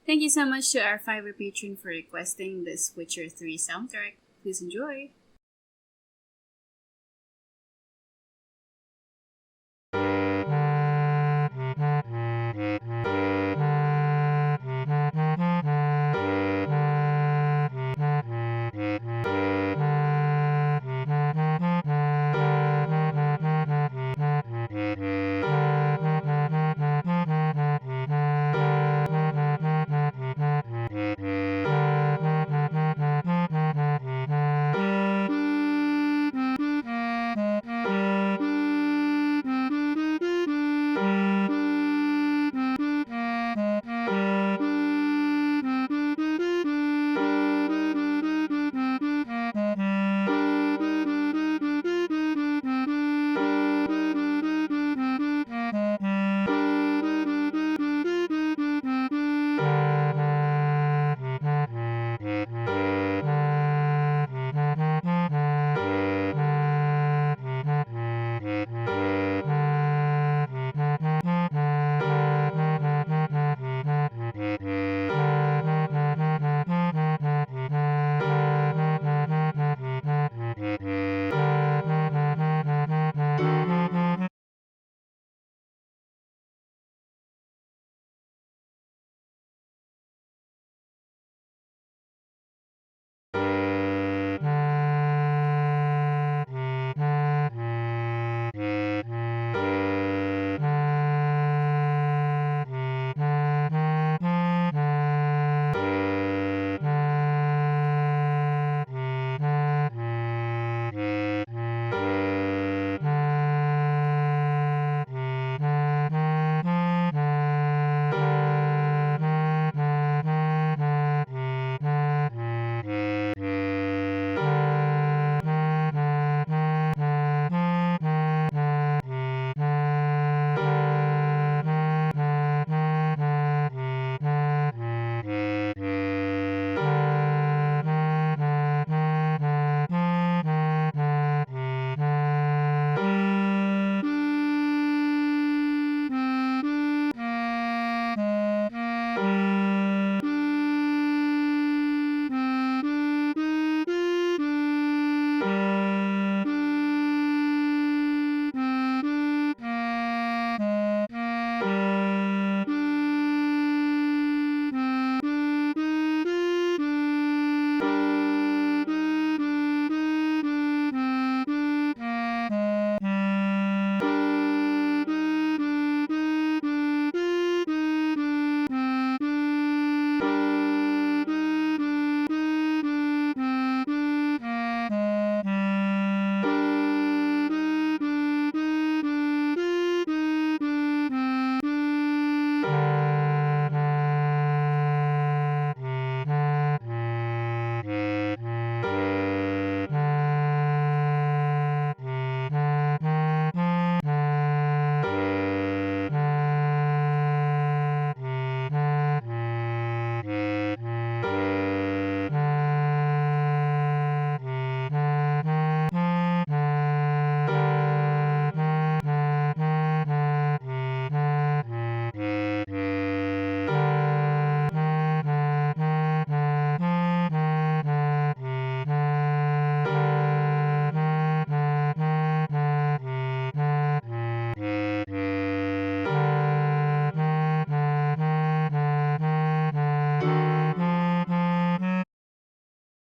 Thank you so much to our Fiverr patron for requesting this Witcher 3 soundtrack. Please enjoy!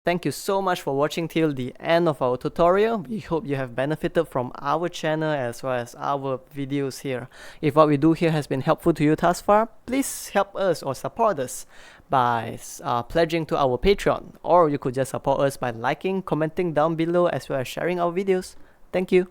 Thank you so much for watching till the end of our tutorial. We hope you have benefited from our channel as well as our videos here. If what we do here has been helpful to you thus far, please help us or support us by pledging to our Patreon, or you could just support us by liking, commenting down below as well as sharing our videos. Thank you.